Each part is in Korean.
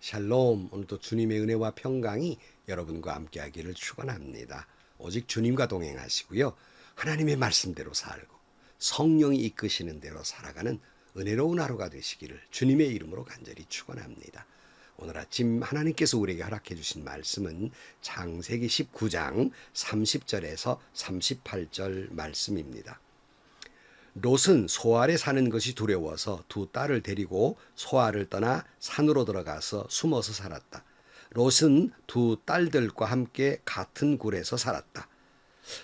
샬롬, 오늘도 주님의 은혜와 평강이 여러분과 함께하기를 축원합니다. 오직 주님과 동행하시고요. 하나님의 말씀대로 살고 성령이 이끄시는 대로 살아가는 은혜로운 하루가 되시기를 주님의 이름으로 간절히 축원합니다. 오늘 아침 하나님께서 우리에게 허락해 주신 말씀은 창세기 19장 30절에서 38절 말씀입니다. 롯은 소알에 사는 것이 두려워서 두 딸을 데리고 소알을 떠나 산으로 들어가서 숨어서 살았다. 롯은 두 딸들과 함께 같은 굴에서 살았다.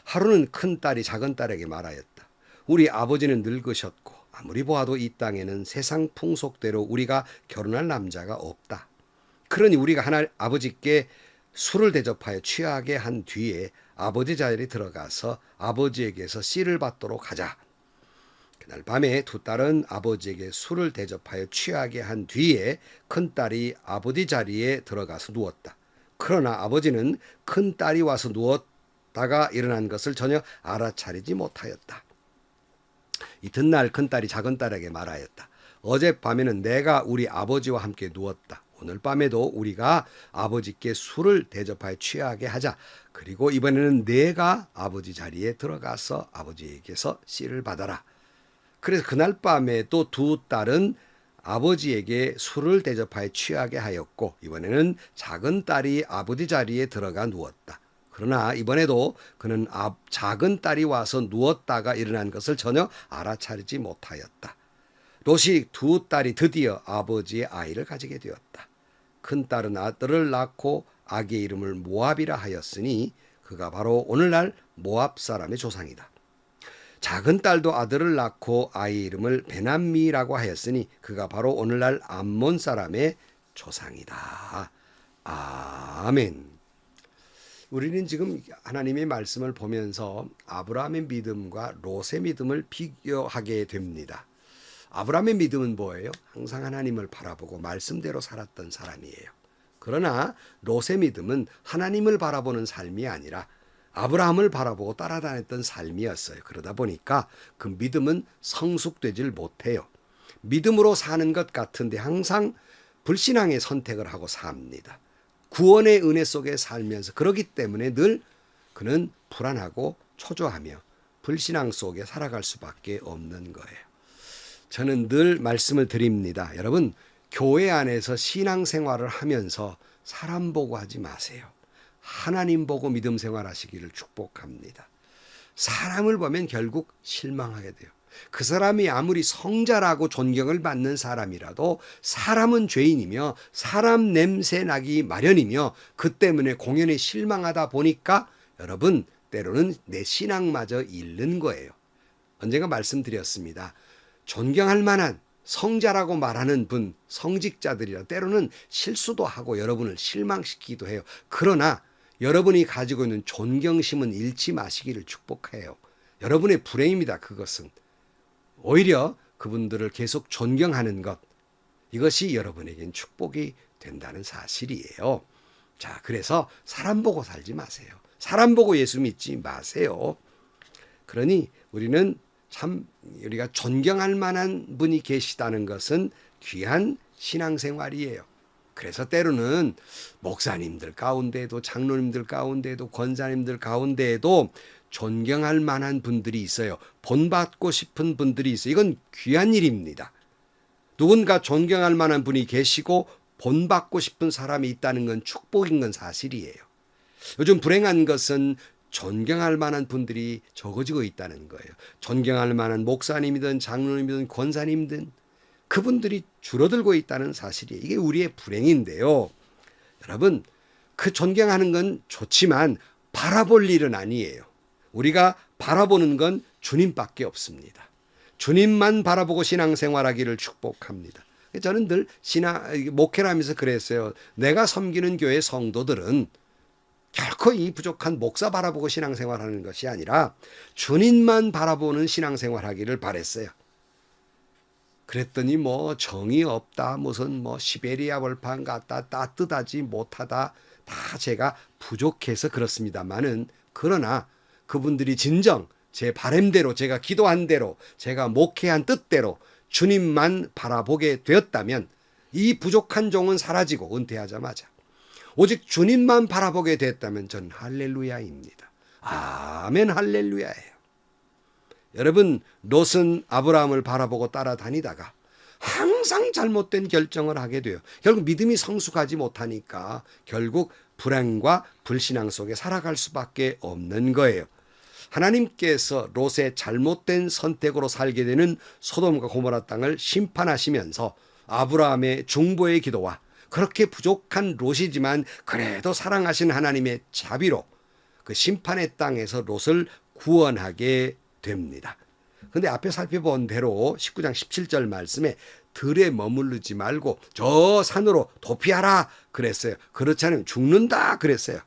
하루는 큰 딸이 작은 딸에게 말하였다. 우리 아버지는 늙으셨고 아무리 보아도 이 땅에는 세상 풍속대로 우리가 결혼할 남자가 없다. 그러니 우리가 아버지께 술을 대접하여 취하게 한 뒤에 아버지 자리에 들어가서 아버지에게서 씨를 받도록 하자. 그날 밤에 두 딸은 아버지에게 술을 대접하여 취하게 한 뒤에 큰딸이 아버지 자리에 들어가서 누웠다. 그러나 아버지는 큰딸이 와서 누웠다가 일어난 것을 전혀 알아차리지 못하였다. 이튿날 큰딸이 작은딸에게 말하였다. 어젯밤에는 내가 우리 아버지와 함께 누웠다. 오늘 밤에도 우리가 아버지께 술을 대접하여 취하게 하자. 그리고 이번에는 내가 아버지 자리에 들어가서 아버지에게서 씨를 받아라. 그래서 그날 밤에 또 두 딸은 아버지에게 술을 대접하여 취하게 하였고 이번에는 작은 딸이 아버지 자리에 들어가 누웠다. 그러나 이번에도 그는 작은 딸이 와서 누웠다가 일어난 것을 전혀 알아차리지 못하였다. 롯이 두 딸이 드디어 아버지의 아이를 가지게 되었다. 큰 딸은 아들을 낳고 아기의 이름을 모압이라 하였으니 그가 바로 오늘날 모압 사람의 조상이다. 작은 딸도 아들을 낳고 아이 이름을 베남미라고 하였으니 그가 바로 오늘날 암몬 사람의 조상이다. 아멘. 우리는 지금 하나님의 말씀을 보면서 아브라함의 믿음과 롯의 믿음을 비교하게 됩니다. 아브라함의 믿음은 뭐예요? 항상 하나님을 바라보고 말씀대로 살았던 사람이에요. 그러나 롯의 믿음은 하나님을 바라보는 삶이 아니라 아브라함을 바라보고 따라다녔던 삶이었어요. 그러다 보니까 그 믿음은 성숙되질 못해요. 믿음으로 사는 것 같은데 항상 불신앙의 선택을 하고 삽니다. 구원의 은혜 속에 살면서 그러기 때문에 늘 그는 불안하고 초조하며 불신앙 속에 살아갈 수밖에 없는 거예요. 저는 늘 말씀을 드립니다. 여러분, 교회 안에서 신앙생활을 하면서 사람 보고 하지 마세요. 하나님 보고 믿음 생활하시기를 축복합니다. 사람을 보면 결국 실망하게 돼요. 그 사람이 아무리 성자라고 존경을 받는 사람이라도 사람은 죄인이며 사람 냄새 나기 마련이며 그 때문에 공연에 실망하다 보니까 여러분 때로는 내 신앙마저 잃는 거예요. 언젠가 말씀드렸습니다. 존경할 만한 성자라고 말하는 분, 성직자들이라 때로는 실수도 하고 여러분을 실망시키기도 해요. 그러나 여러분이 가지고 있는 존경심은 잃지 마시기를 축복해요. 여러분의 불행입니다. 그것은. 오히려 그분들을 계속 존경하는 것, 이것이 여러분에겐 축복이 된다는 사실이에요. 자, 그래서 사람 보고 살지 마세요. 사람 보고 예수 믿지 마세요. 그러니 우리는 참 우리가 존경할 만한 분이 계시다는 것은 귀한 신앙생활이에요. 그래서 때로는 목사님들 가운데에도 장로님들 가운데에도 권사님들 가운데에도 존경할 만한 분들이 있어요. 본받고 싶은 분들이 있어요. 이건 귀한 일입니다. 누군가 존경할 만한 분이 계시고 본받고 싶은 사람이 있다는 건 축복인 건 사실이에요. 요즘 불행한 것은 존경할 만한 분들이 적어지고 있다는 거예요. 존경할 만한 목사님이든 장로님이든 권사님이든 그분들이 줄어들고 있다는 사실이에요. 이게 우리의 불행인데요. 여러분, 그 존경하는 건 좋지만 바라볼 일은 아니에요. 우리가 바라보는 건 주님밖에 없습니다. 주님만 바라보고 신앙생활하기를 축복합니다. 저는 늘 목회를 하면서 그랬어요. 내가 섬기는 교회 성도들은 결코 이 부족한 목사 바라보고 신앙생활하는 것이 아니라 주님만 바라보는 신앙생활하기를 바랬어요. 그랬더니 정이 없다, 무슨 시베리아 벌판 같다, 따뜻하지 못하다, 다 제가 부족해서 그렇습니다만은, 그러나 그분들이 진정 제 바램대로, 제가 기도한 대로, 제가 목회한 뜻대로 주님만 바라보게 되었다면 이 부족한 종은 사라지고 은퇴하자마자 오직 주님만 바라보게 됐다면 전 할렐루야입니다. 아멘 할렐루야예요. 여러분, 롯은 아브라함을 바라보고 따라다니다가 항상 잘못된 결정을 하게 돼요. 결국 믿음이 성숙하지 못하니까 결국 불행과 불신앙 속에 살아갈 수밖에 없는 거예요. 하나님께서 롯의 잘못된 선택으로 살게 되는 소돔과 고모라 땅을 심판하시면서 아브라함의 중보의 기도와 그렇게 부족한 롯이지만 그래도 사랑하신 하나님의 자비로 그 심판의 땅에서 롯을 구원하게 됩니다. 근데 앞에 살펴본 대로 19장 17절 말씀에 들에 머무르지 말고 저 산으로 도피하라 그랬어요. 그렇지 않으면 죽는다 그랬어요.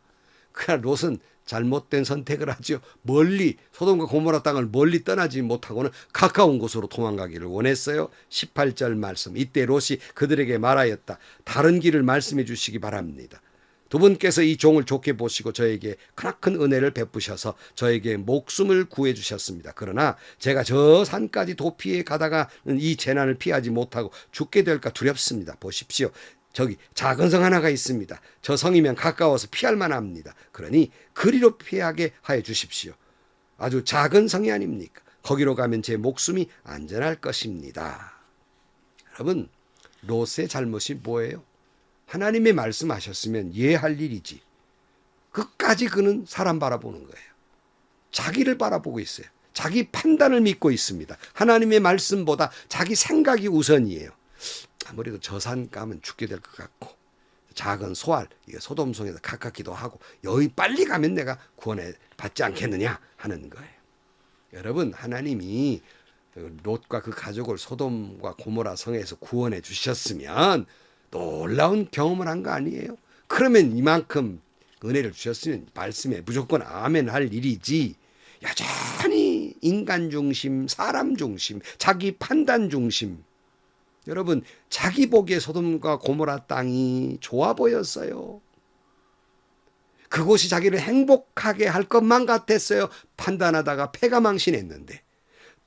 그러나 롯은 잘못된 선택을 하죠. 멀리 소돔과 고모라 땅을 멀리 떠나지 못하고는 가까운 곳으로 도망가기를 원했어요. 18절 말씀, 이때 롯이 그들에게 말하였다. 다른 길을 말씀해 주시기 바랍니다. 두 분께서 이 종을 좋게 보시고 저에게 크나큰 은혜를 베푸셔서 저에게 목숨을 구해 주셨습니다. 그러나 제가 저 산까지 도피해 가다가 이 재난을 피하지 못하고 죽게 될까 두렵습니다. 보십시오. 저기 작은 성 하나가 있습니다. 저 성이면 가까워서 피할 만합니다. 그러니 그리로 피하게 하여 주십시오. 아주 작은 성이 아닙니까? 거기로 가면 제 목숨이 안전할 것입니다. 여러분, 롯의 잘못이 뭐예요? 하나님의 말씀하셨으면 할 일이지. 끝까지 그는 사람 바라보는 거예요. 자기를 바라보고 있어요. 자기 판단을 믿고 있습니다. 하나님의 말씀보다 자기 생각이 우선이에요. 아무래도 저 산 가면 죽게 될 것 같고 작은 소알, 소돔성에서 가깝기도 하고 여기 빨리 가면 내가 구원해 받지 않겠느냐 하는 거예요. 여러분, 하나님이 롯과 그 가족을 소돔과 고모라 성에서 구원해 주셨으면 놀라운 경험을 한 거 아니에요? 그러면 이만큼 은혜를 주셨으면 말씀에 무조건 아멘 할 일이지, 여전히 인간 중심, 사람 중심, 자기 판단 중심. 여러분, 자기 보기에 소돔과 고모라 땅이 좋아 보였어요. 그곳이 자기를 행복하게 할 것만 같았어요. 판단하다가 패가망신했는데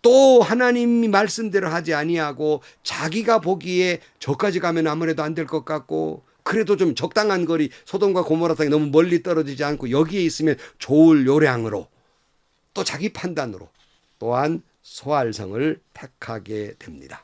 또 하나님이 말씀대로 하지 아니하고 자기가 보기에 저까지 가면 아무래도 안 될 것 같고 그래도 좀 적당한 거리, 소돔과 고모라 땅이 너무 멀리 떨어지지 않고 여기에 있으면 좋을 요량으로 또 자기 판단으로 또한 소알성을 택하게 됩니다.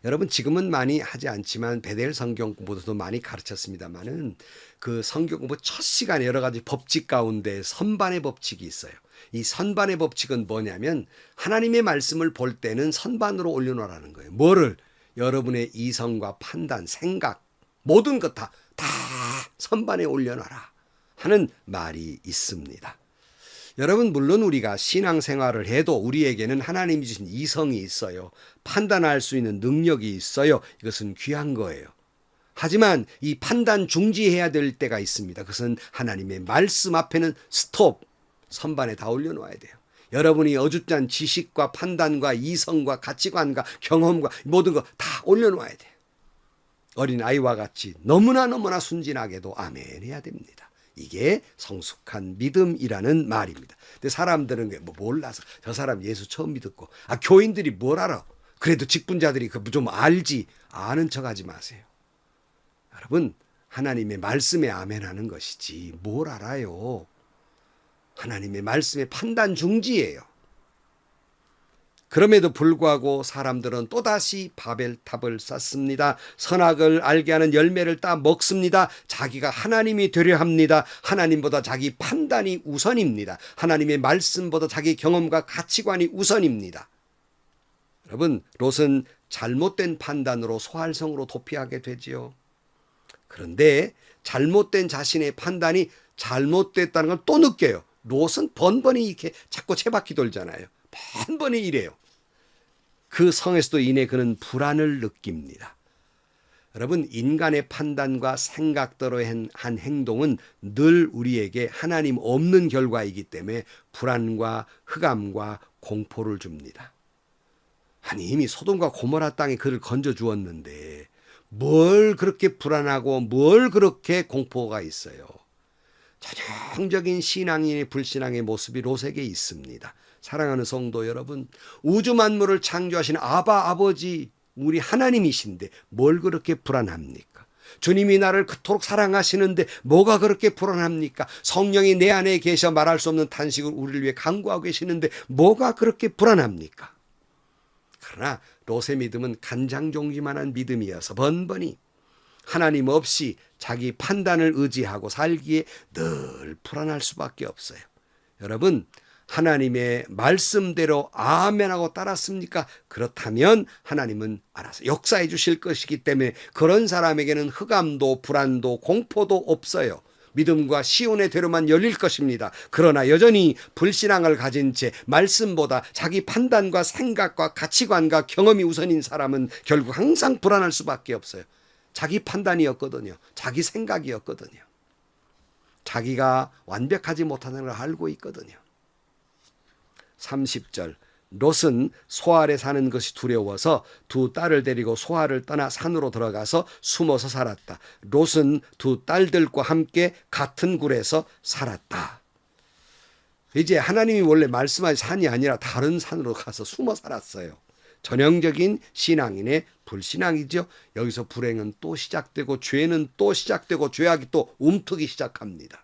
여러분, 지금은 많이 하지 않지만 베델 성경 공부도 많이 가르쳤습니다만은 그 성경 공부 첫 시간에 여러 가지 법칙 가운데 선반의 법칙이 있어요. 이 선반의 법칙은 뭐냐면 하나님의 말씀을 볼 때는 선반으로 올려놓으라는 거예요. 뭐를? 여러분의 이성과 판단, 생각 모든 것 다 선반에 올려놔라 하는 말이 있습니다. 여러분, 물론 우리가 신앙생활을 해도 우리에게는 하나님이 주신 이성이 있어요. 판단할 수 있는 능력이 있어요. 이것은 귀한 거예요. 하지만 이 판단 중지해야 될 때가 있습니다. 그것은 하나님의 말씀 앞에는 스톱, 선반에 다 올려놓아야 돼요. 여러분이 어줍잖은 지식과 판단과 이성과 가치관과 경험과 모든 거 다 올려놓아야 돼요. 어린아이와 같이 너무나 순진하게도 아멘 해야 됩니다. 이게 성숙한 믿음이라는 말입니다. 근데 사람들은 뭐 몰라서 저 사람 예수 처음 믿었고 교인들이 뭘 알아? 그래도 직분자들이 좀 알지. 아는 척하지 마세요. 여러분, 하나님의 말씀에 아멘하는 것이지 뭘 알아요. 하나님의 말씀의 판단 중지예요. 그럼에도 불구하고 사람들은 또다시 바벨탑을 쌓습니다. 선악을 알게 하는 열매를 따 먹습니다. 자기가 하나님이 되려 합니다. 하나님보다 자기 판단이 우선입니다. 하나님의 말씀보다 자기 경험과 가치관이 우선입니다. 여러분, 롯은 잘못된 판단으로 소알성으로 도피하게 되지요. 그런데 잘못된 자신의 판단이 잘못됐다는 걸 또 느껴요. 롯은 번번이 이렇게 자꾸 채바퀴 돌잖아요. 번번이 이래요. 그 성에서도 인해 그는 불안을 느낍니다. 여러분, 인간의 판단과 생각대로 한 행동은 늘 우리에게 하나님 없는 결과이기 때문에 불안과 흑암과 공포를 줍니다. 아니, 이미 소돔과 고모라 땅에 그를 건져 주었는데 뭘 그렇게 불안하고 뭘 그렇게 공포가 있어요. 전형적인 신앙인의 불신앙의 모습이 롯에게 있습니다. 사랑하는 성도 여러분, 우주 만물을 창조하신 아버지 우리 하나님이신데 뭘 그렇게 불안합니까? 주님이 나를 그토록 사랑하시는데 뭐가 그렇게 불안합니까? 성령이 내 안에 계셔 말할 수 없는 탄식을 우리를 위해 간구하고 계시는데 뭐가 그렇게 불안합니까? 그러나 롯의 믿음은 간장종지만한 믿음이어서 번번이 하나님 없이 자기 판단을 의지하고 살기에 늘 불안할 수밖에 없어요. 여러분, 하나님의 말씀대로 아멘하고 따랐습니까? 그렇다면 하나님은 알아서 역사해 주실 것이기 때문에 그런 사람에게는 흑암도 불안도 공포도 없어요. 믿음과 시온의 대로만 열릴 것입니다. 그러나 여전히 불신앙을 가진 채 말씀보다 자기 판단과 생각과 가치관과 경험이 우선인 사람은 결국 항상 불안할 수밖에 없어요. 자기 판단이었거든요. 자기 생각이었거든요. 자기가 완벽하지 못하는 걸 알고 있거든요. 30절 롯은 소알에 사는 것이 두려워서 두 딸을 데리고 소알을 떠나 산으로 들어가서 숨어서 살았다. 롯은 두 딸들과 함께 같은 굴에서 살았다. 이제 하나님이 원래 말씀하신 산이 아니라 다른 산으로 가서 숨어 살았어요. 전형적인 신앙인의 불신앙이죠. 여기서 불행은 또 시작되고 죄는 또 시작되고 죄악이 또 움트기 시작합니다.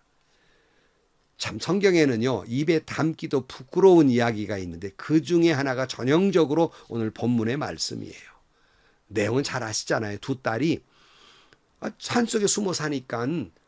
참 성경에는요, 입에 담기도 부끄러운 이야기가 있는데 그 중에 하나가 전형적으로 오늘 본문의 말씀이에요. 내용은 잘 아시잖아요. 두 딸이 산속에 숨어 사니까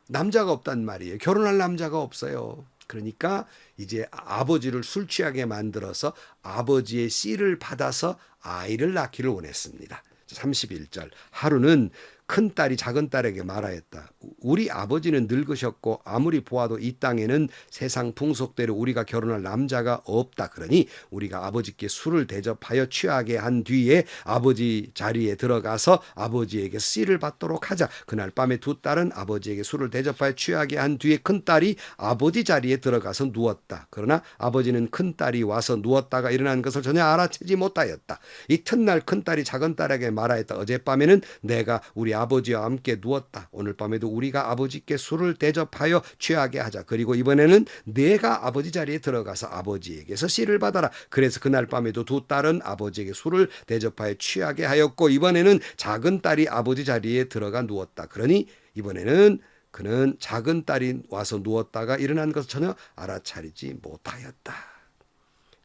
남자가 없단 말이에요. 결혼할 남자가 없어요. 그러니까 이제 아버지를 술 취하게 만들어서 아버지의 씨를 받아서 아이를 낳기를 원했습니다. 31절 하루는 큰딸이 작은딸에게 말하였다. 우리 아버지는 늙으셨고 아무리 보아도 이 땅에는 세상 풍속대로 우리가 결혼할 남자가 없다. 그러니 우리가 아버지께 술을 대접하여 취하게 한 뒤에 아버지 자리에 들어가서 아버지에게 씨를 받도록 하자. 그날 밤에 두 딸은 아버지에게 술을 대접하여 취하게 한 뒤에 큰딸이 아버지 자리에 들어가서 누웠다. 그러나 아버지는 큰딸이 와서 누웠다가 일어난 것을 전혀 알아채지 못하였다. 이튿날 큰딸이 작은딸에게 말하였다. 어젯밤에는 내가 우리 아버지와 함께 누웠다. 오늘 밤에도 우리가 아버지께 술을 대접하여 취하게 하자. 그리고 이번에는 내가 아버지 자리에 들어가서 아버지에게서 씨를 받아라. 그래서 그날 밤에도 두 딸은 아버지에게 술을 대접하여 취하게 하였고 이번에는 작은 딸이 아버지 자리에 들어가 누웠다. 그러니 이번에는 그는 작은 딸이 와서 누웠다가 일어난 것을 전혀 알아차리지 못하였다.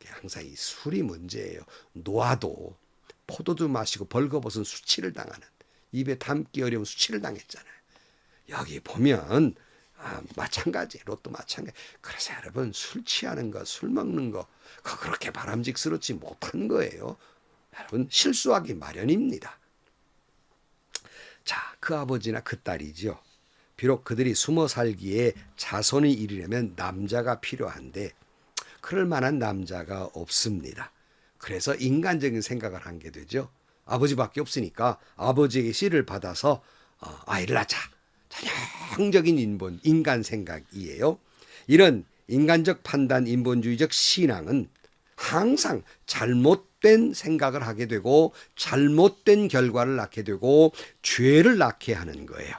항상 이 술이 문제예요. 노아도 포도주 마시고 벌거벗은 수치를 당하는, 입에 담기 어려운 수치를 당했잖아요. 여기 보면 마찬가지, 롯도 마찬가지. 그래서 여러분 술 취하는 거, 술 먹는 거 그거 그렇게 바람직스럽지 못한 거예요. 여러분 실수하기 마련입니다. 자, 그 아버지나 그 딸이죠. 비록 그들이 숨어 살기에 자손이 이르려면 남자가 필요한데 그럴 만한 남자가 없습니다. 그래서 인간적인 생각을 한 게 되죠. 아버지밖에 없으니까 아버지에게 씨를 받아서 아이를 낳자. 전형적인 인간 생각이에요. 이런 인간적 판단, 인본주의적 신앙은 항상 잘못된 생각을 하게 되고 잘못된 결과를 낳게 되고 죄를 낳게 하는 거예요.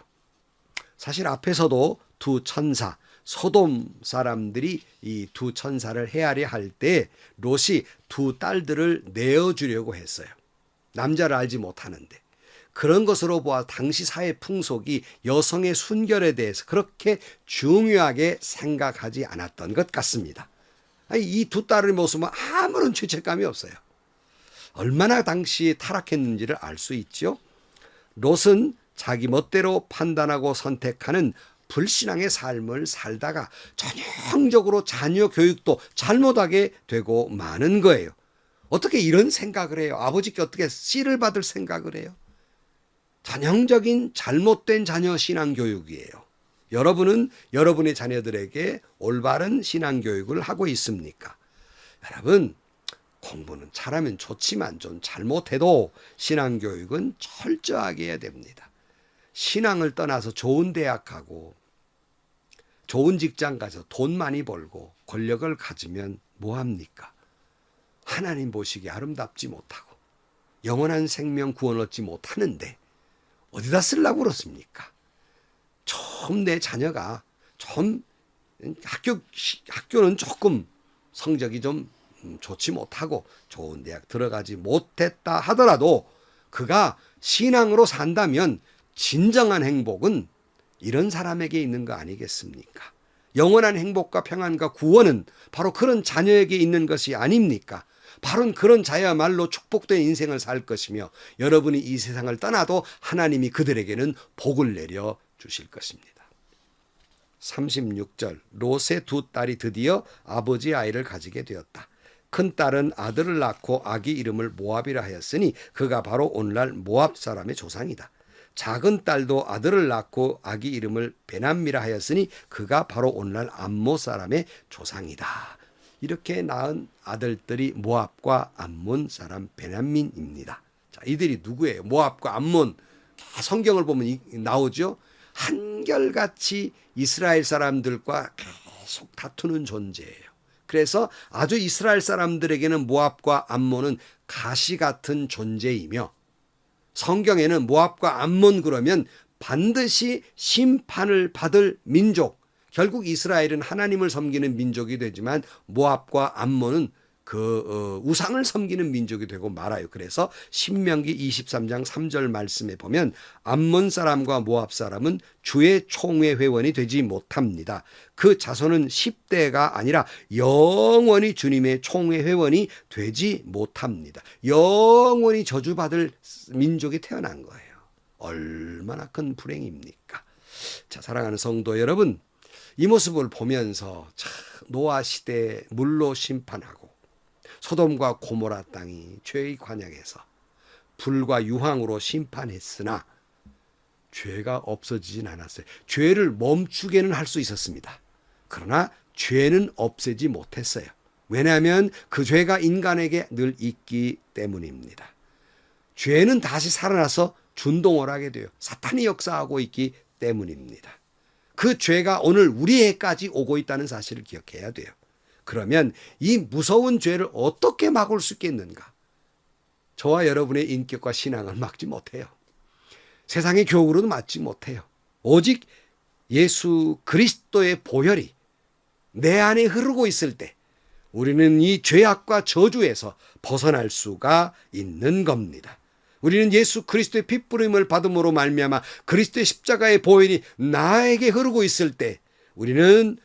사실 앞에서도 두 천사, 소돔 사람들이 이 두 천사를 헤아려 할 때 롯이 두 딸들을 내어주려고 했어요. 남자를 알지 못하는데. 그런 것으로 보아 당시 사회 풍속이 여성의 순결에 대해서 그렇게 중요하게 생각하지 않았던 것 같습니다. 이 두 딸의 모습은 아무런 죄책감이 없어요. 얼마나 당시에 타락했는지를 알 수 있죠. 롯은 자기 멋대로 판단하고 선택하는 불신앙의 삶을 살다가 전형적으로 자녀 교육도 잘못하게 되고 마는 거예요. 어떻게 이런 생각을 해요? 아버지께 어떻게 씨를 받을 생각을 해요? 전형적인 잘못된 자녀 신앙 교육이에요. 여러분은 여러분의 자녀들에게 올바른 신앙 교육을 하고 있습니까? 여러분, 공부는 잘하면 좋지만 좀 잘못해도 신앙 교육은 철저하게 해야 됩니다. 신앙을 떠나서 좋은 대학 가고 좋은 직장 가서 돈 많이 벌고 권력을 가지면 뭐합니까? 하나님 보시기에 아름답지 못하고 영원한 생명 구원 얻지 못하는데 어디다 쓰려고 그렇습니까? 좀 내 자녀가 좀 학교는 조금 성적이 좀 좋지 못하고 좋은 대학 들어가지 못했다 하더라도 그가 신앙으로 산다면 진정한 행복은 이런 사람에게 있는 거 아니겠습니까? 영원한 행복과 평안과 구원은 바로 그런 자녀에게 있는 것이 아닙니까? 바로 그런 자야말로 축복된 인생을 살 것이며 여러분이 이 세상을 떠나도 하나님이 그들에게는 복을 내려 주실 것입니다. 36절, 롯의 두 딸이 드디어 아버지 아이를 가지게 되었다. 큰 딸은 아들을 낳고 아기 이름을 모압이라 하였으니 그가 바로 오늘날 모압 사람의 조상이다. 작은 딸도 아들을 낳고 아기 이름을 베남미라 하였으니 그가 바로 오늘날 암몬 사람의 조상이다. 이렇게 낳은 아들들이 모압과 암몬 사람 베냐민입니다. 자, 이들이 누구예요? 모압과 암몬. 성경을 보면 나오죠. 한결같이 이스라엘 사람들과 계속 다투는 존재예요. 그래서 아주 이스라엘 사람들에게는 모압과 암몬은 가시 같은 존재이며 성경에는 모압과 암몬 그러면 반드시 심판을 받을 민족, 결국 이스라엘은 하나님을 섬기는 민족이 되지만 모압과 암몬은 우상을 섬기는 민족이 되고 말아요. 그래서 신명기 23장 3절 말씀에 보면 암몬 사람과 모압 사람은 주의 총회 회원이 되지 못합니다. 그 자손은 10대가 아니라 영원히 주님의 총회 회원이 되지 못합니다. 영원히 저주받을 민족이 태어난 거예요. 얼마나 큰 불행입니까? 자, 사랑하는 성도 여러분, 이 모습을 보면서 노아 시대에 물로 심판하고 소돔과 고모라 땅이 죄의 관역에서 불과 유황으로 심판했으나 죄가 없어지진 않았어요. 죄를 멈추게는 할 수 있었습니다. 그러나 죄는 없애지 못했어요. 왜냐하면 그 죄가 인간에게 늘 있기 때문입니다. 죄는 다시 살아나서 준동을 하게 돼요. 사탄이 역사하고 있기 때문입니다. 그 죄가 오늘 우리에게까지 오고 있다는 사실을 기억해야 돼요. 그러면 이 무서운 죄를 어떻게 막을 수 있겠는가? 저와 여러분의 인격과 신앙을 막지 못해요. 세상의 교훈으로도 막지 못해요. 오직 예수 그리스도의 보혈이 내 안에 흐르고 있을 때 우리는 이 죄악과 저주에서 벗어날 수가 있는 겁니다. 우리는 예수 그리스도의 핏부림을 받음으로 말미암아 그리스도의 십자가의 보혈이 나에게 흐르고 있을 때 우리는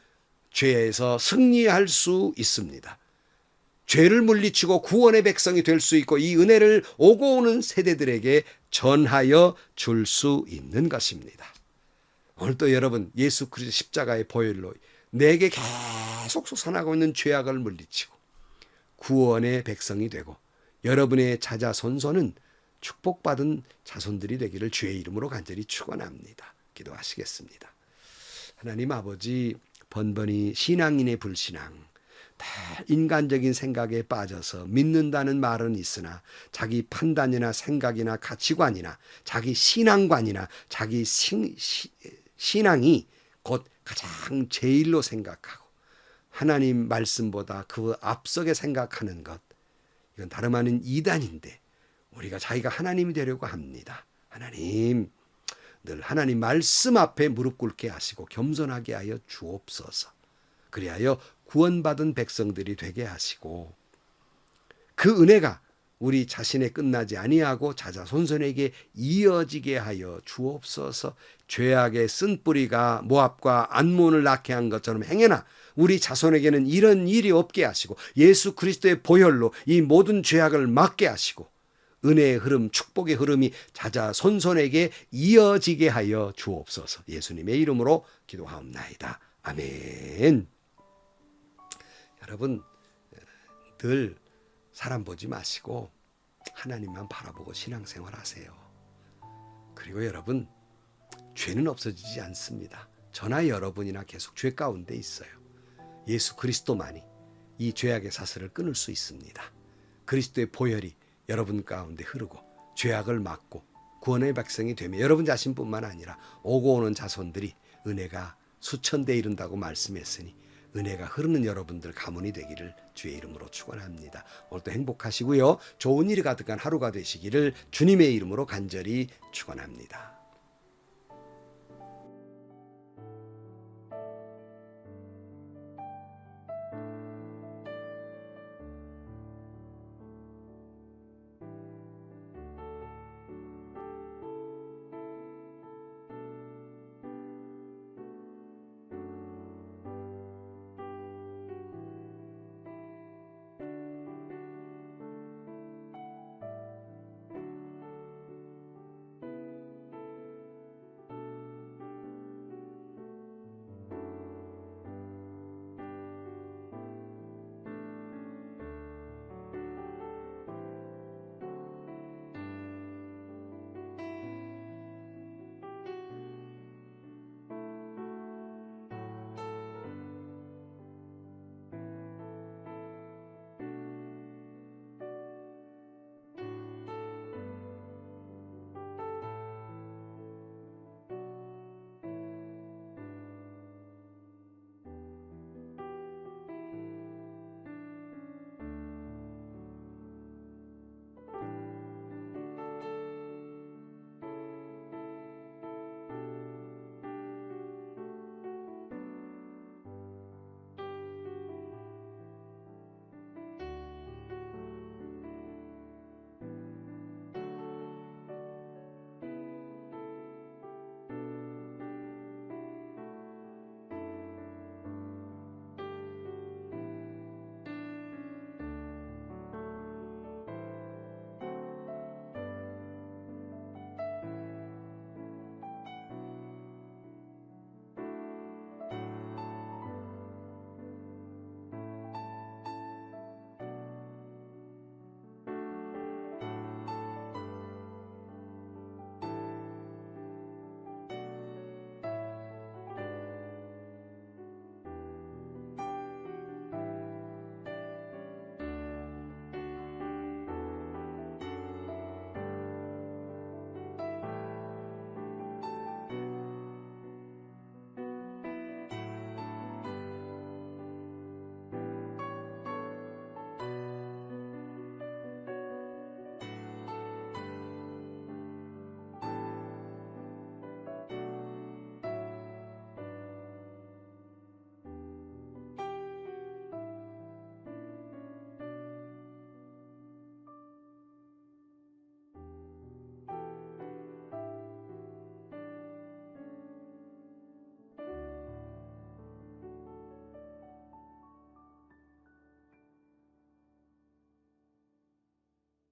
죄에서 승리할 수 있습니다. 죄를 물리치고 구원의 백성이 될 수 있고 이 은혜를 오고 오는 세대들에게 전하여 줄 수 있는 것입니다. 오늘도 여러분 예수 그리스도 십자가의 보혈로 내게 계속 솟아나고 있는 죄악을 물리치고 구원의 백성이 되고 여러분의 자자손손은 축복받은 자손들이 되기를 주의 이름으로 간절히 축원합니다. 기도하시겠습니다. 하나님 아버지, 번번이 신앙인의 불신앙, 다 인간적인 생각에 빠져서 믿는다는 말은 있으나 자기 판단이나 생각이나 가치관이나 자기 신앙관이나 자기 신앙이 곧 가장 제일로 생각하고 하나님 말씀보다 그 앞서게 생각하는 것, 이건 다름 아닌 이단인데 우리가 자기가 하나님이 되려고 합니다. 하나님, 늘 하나님 말씀 앞에 무릎 꿇게 하시고 겸손하게 하여 주옵소서. 그리하여 구원받은 백성들이 되게 하시고 그 은혜가 우리 자신에 끝나지 아니하고 자자손손에게 이어지게 하여 주옵소서. 죄악의 쓴뿌리가 모압과 암몬을 낳게 한 것처럼 행여나 우리 자손에게는 이런 일이 없게 하시고 예수 그리스도의 보혈로 이 모든 죄악을 막게 하시고 은혜의 흐름, 축복의 흐름이 자자손손에게 이어지게 하여 주옵소서. 예수님의 이름으로 기도하옵나이다. 아멘. 여러분, 늘 사람 보지 마시고 하나님만 바라보고 신앙생활 하세요. 그리고 여러분, 죄는 없어지지 않습니다. 저나 여러분이나 계속 죄 가운데 있어요. 예수 그리스도만이 이 죄악의 사슬을 끊을 수 있습니다. 그리스도의 보혈이 여러분 가운데 흐르고 죄악을 막고 구원의 백성이 되며 여러분 자신뿐만 아니라 오고 오는 자손들이 은혜가 수천대 이른다고 말씀했으니 은혜가 흐르는 여러분들 가문이 되기를 주의 이름으로 축원합니다. 오늘도 행복하시고요. 좋은 일이 가득한 하루가 되시기를 주님의 이름으로 간절히 축원합니다.